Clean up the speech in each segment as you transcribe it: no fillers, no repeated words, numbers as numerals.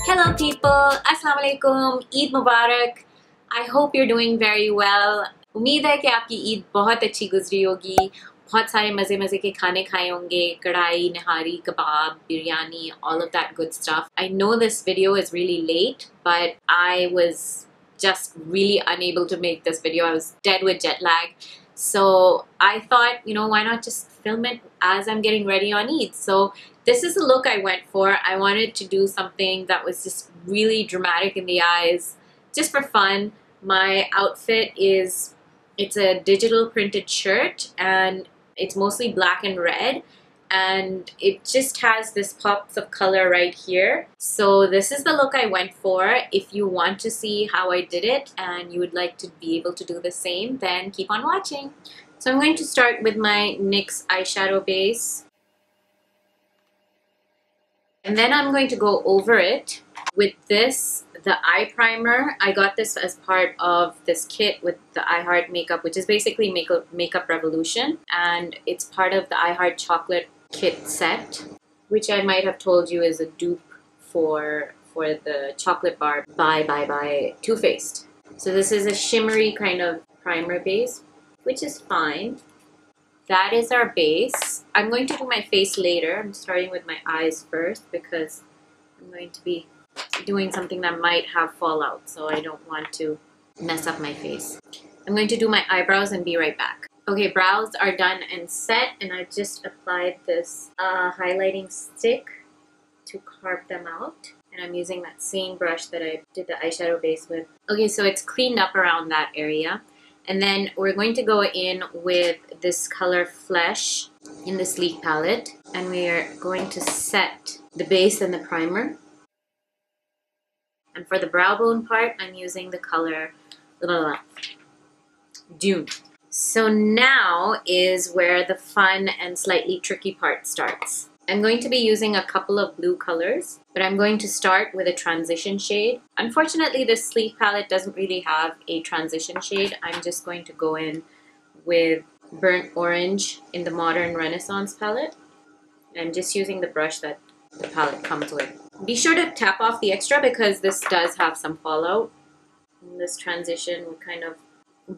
Hello people, Assalamu alaikum, Eid Mubarak. I hope you're doing very well. उम्मीद है कि आपकी ईद बहुत अच्छी गुजरी होगी, बहुत सारे मज़े मज़े के खाने खाए होंगे, कढ़ाई, नहारी, kebab, biryani, all of that good stuff. I know this video is really late, but I was just really unable to make this video. I was dead with jet lag. So I thought, you know, why not just film it as I'm getting ready on Eid? So this is the look I went for. I wanted to do something that was just really dramatic in the eyes, just for fun. My outfit is, it's a digital printed shirt and it's mostly black and red, and it just has this pops of color right here. So this is the look I went for. If you want to see how I did it and you would like to be able to do the same, then keep on watching. So I'm going to start with my NYX eyeshadow base, and then I'm going to go over it with this, the eye primer. I got this as part of this kit with the I Heart makeup, which is basically Makeup Revolution, and it's part of the I Heart chocolate kit set, which I might have told you is a dupe for the chocolate bar by Too Faced. So this is a shimmery kind of primer base, which is fine. That is our base. I'm going to do my face later. I'm starting with my eyes first because I'm going to be doing something that might have fallout, so I don't want to mess up my face. I'm going to do my eyebrows and be right back. Okay, brows are done and set, and I just applied this highlighting stick to carve them out, and I'm using that same brush that I did the eyeshadow base with. Okay, so it's cleaned up around that area, and then we're going to go in with this color Flesh in the Sleek palette, and we are going to set the base and the primer. And for the brow bone part, I'm using the color Dune. So now is where the fun and slightly tricky part starts. I'm going to be using a couple of blue colors, but I'm going to start with a transition shade. Unfortunately, this Sleek palette doesn't really have a transition shade. I'm just going to go in with Burnt Orange in the Modern Renaissance palette. I'm just using the brush that the palette comes with. Be sure to tap off the extra because this does have some fallout. And this transition will kind of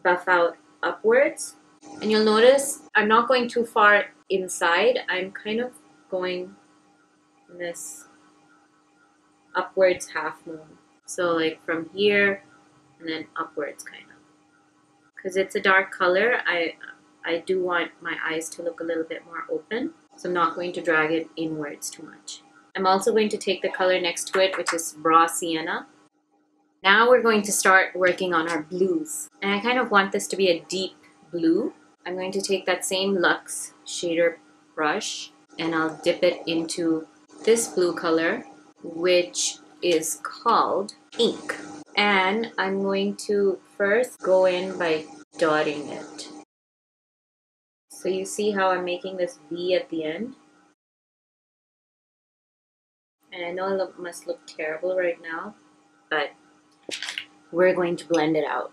buff out upwards. And you'll notice I'm not going too far inside. I'm kind of going in this upwards half moon. So like from here and then upwards kind of. Because it's a dark color, I do want my eyes to look a little bit more open. So I'm not going to drag it inwards too much. I'm also going to take the color next to it, which is Raw Sienna. Now we're going to start working on our blues. And I kind of want this to be a deep blue. I'm going to take that same Luxe shader brush and I'll dip it into this blue color, which is called Ink. And I'm going to first go in by dotting it. So you see how I'm making this V at the end? And I know it must look terrible right now, but we're going to blend it out.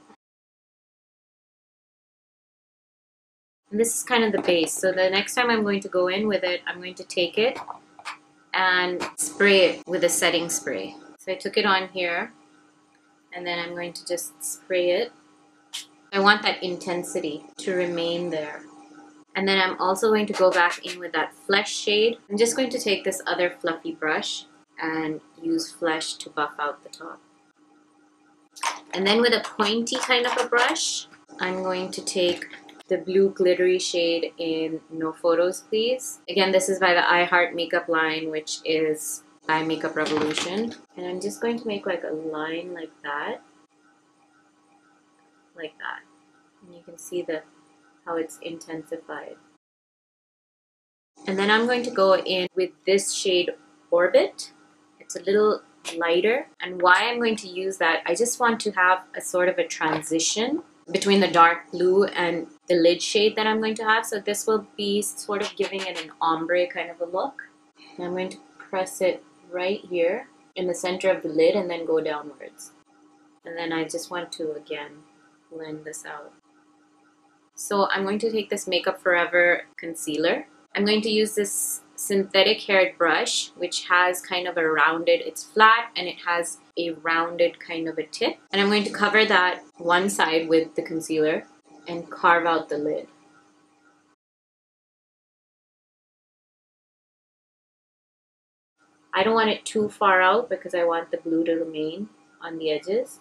And this is kind of the base. So the next time I'm going to go in with it, I'm going to take it and spray it with a setting spray. So I took it on here, and then I'm going to just spray it. I want that intensity to remain there. And then I'm also going to go back in with that Flesh shade. I'm just going to take this other fluffy brush and use Flesh to buff out the top. And then with a pointy kind of a brush, I'm going to take the blue glittery shade in No Photos Please. Again, this is by the I Heart makeup line, which is by Makeup Revolution. And I'm just going to make like a line like that. Like that. And you can see how it's intensified. And then I'm going to go in with this shade Orbit. It's a little lighter, and why I'm going to use that, I just want to have a sort of a transition between the dark blue and the lid shade that I'm going to have. So this will be sort of giving it an ombre kind of a look. And I'm going to press it right here in the center of the lid and then go downwards. And then I just want to again blend this out. So I'm going to take this Makeup Forever concealer. I'm going to use this synthetic haired brush, which has kind of a rounded, it's flat and it has a rounded kind of a tip. And I'm going to cover that one side with the concealer and carve out the lid. I don't want it too far out because I want the blue to remain on the edges.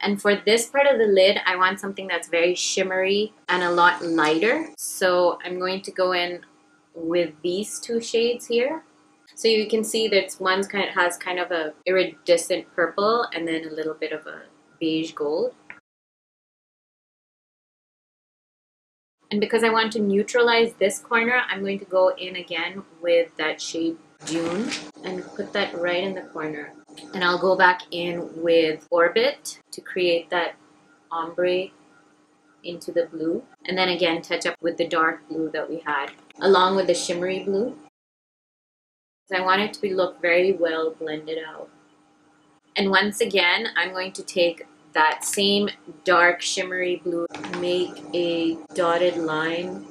And for this part of the lid, I want something that's very shimmery and a lot lighter. So I'm going to go in with these two shades here. So you can see that one has kind of a iridescent purple and then a little bit of a beige gold. And because I want to neutralize this corner, I'm going to go in again with that shade Dune and put that right in the corner. And I'll go back in with Orbit to create that ombre into the blue. And then again, touch up with the dark blue that we had, along with the shimmery blue. So I want it to look very well blended out. And once again, I'm going to take that same dark shimmery blue, make a dotted line.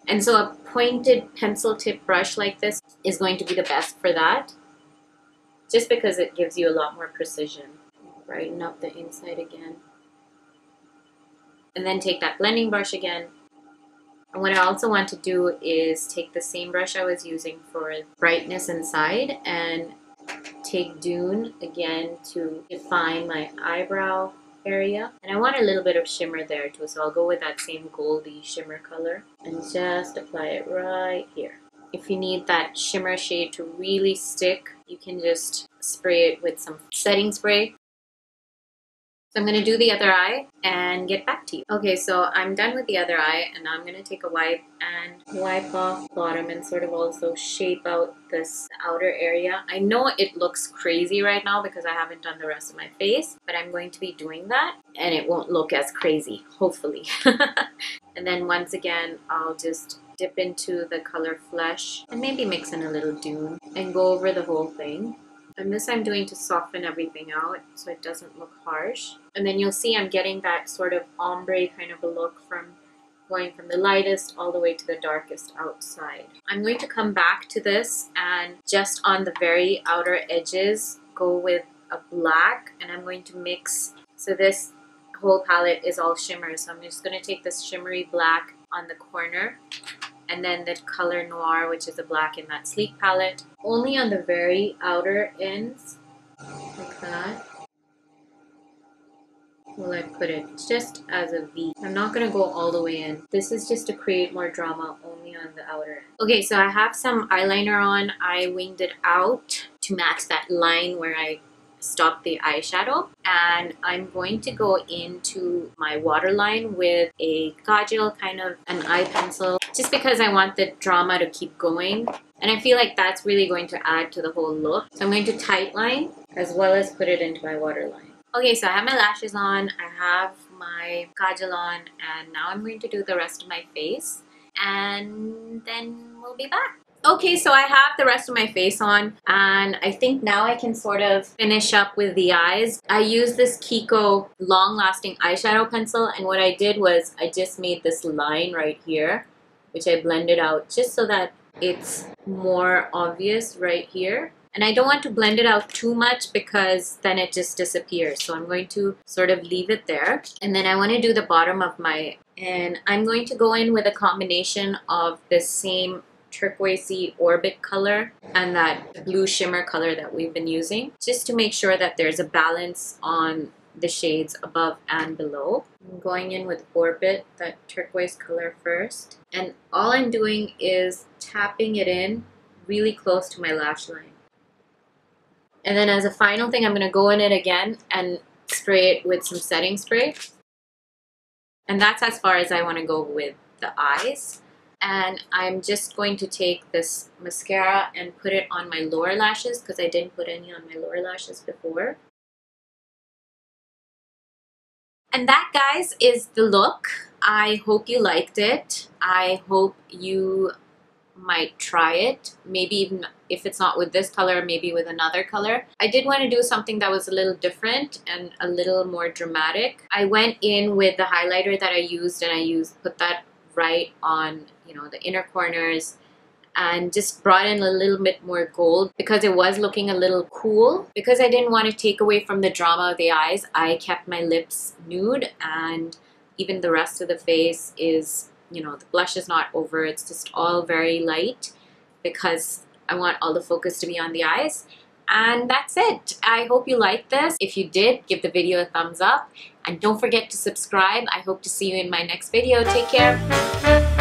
And so a pointed pencil tip brush like this is going to be the best for that, just because it gives you a lot more precision. Brighten up the inside again. And then take that blending brush again. And what I also want to do is take the same brush I was using for brightness inside and take Dune again to define my eyebrow area. And I want a little bit of shimmer there too, so I'll go with that same goldy shimmer color and just apply it right here. If you need that shimmer shade to really stick, you can just spray it with some setting spray. So I'm going to do the other eye and get back to you. Okay, so I'm done with the other eye, and now I'm going to take a wipe and wipe off bottom and sort of also shape out this outer area. I know it looks crazy right now because I haven't done the rest of my face, but I'm going to be doing that and it won't look as crazy, hopefully. And then once again, I'll just dip into the color Flesh and maybe mix in a little Dune and go over the whole thing. And this I'm doing to soften everything out so it doesn't look harsh. And then you'll see I'm getting that sort of ombre kind of a look from going from the lightest all the way to the darkest outside. I'm going to come back to this and just on the very outer edges go with a black, and I'm going to mix. So this whole palette is all shimmer, so I'm just going to take this shimmery black on the corner and then the color Noir, which is a black in that Sleek palette, only on the very outer ends, like that. Will I put it just as a V? I'm not going to go all the way in. This is just to create more drama only on the outer end. Okay, so I have some eyeliner on. I winged it out to match that line where I stopped the eyeshadow, and I'm going to go into my waterline with a kajal, kind of an eye pencil, just because I want the drama to keep going, and I feel like that's really going to add to the whole look. So I'm going to tightline as well as put it into my waterline. Okay, so I have my lashes on, I have my kajal on, and now I'm going to do the rest of my face, and then we'll be back. Okay, so I have the rest of my face on, and I think now I can sort of finish up with the eyes. I used this Kiko long-lasting eyeshadow pencil, and what I did was I just made this line right here, which I blended out just so that it's more obvious right here. And I don't want to blend it out too much because then it just disappears. So I'm going to sort of leave it there. And then I want to do the bottom of my, and I'm going to go in with a combination of the same turquoisey orbit color and that blue shimmer color that we've been using, just to make sure that there's a balance on the shades above and below. I'm going in with Orbit, that turquoise color first, and all I'm doing is tapping it in really close to my lash line. And then as a final thing, I'm going to go in it again and spray it with some setting spray. And that's as far as I want to go with the eyes. And I'm just going to take this mascara and put it on my lower lashes because I didn't put any on my lower lashes before. And that, guys, is the look. I hope you liked it. I hope you might try it. Maybe even if it's not with this color, maybe with another color. I did want to do something that was a little different and a little more dramatic. I went in with the highlighter that I used, and put that right on, you know, the inner corners, and just brought in a little bit more gold because it was looking a little cool. Because I didn't want to take away from the drama of the eyes, I kept my lips nude, and even the rest of the face is, you know, the blush is not over. It's just all very light because I want all the focus to be on the eyes. And that's it. I hope you liked this. If you did, give the video a thumbs up. And don't forget to subscribe. I hope to see you in my next video. Take care.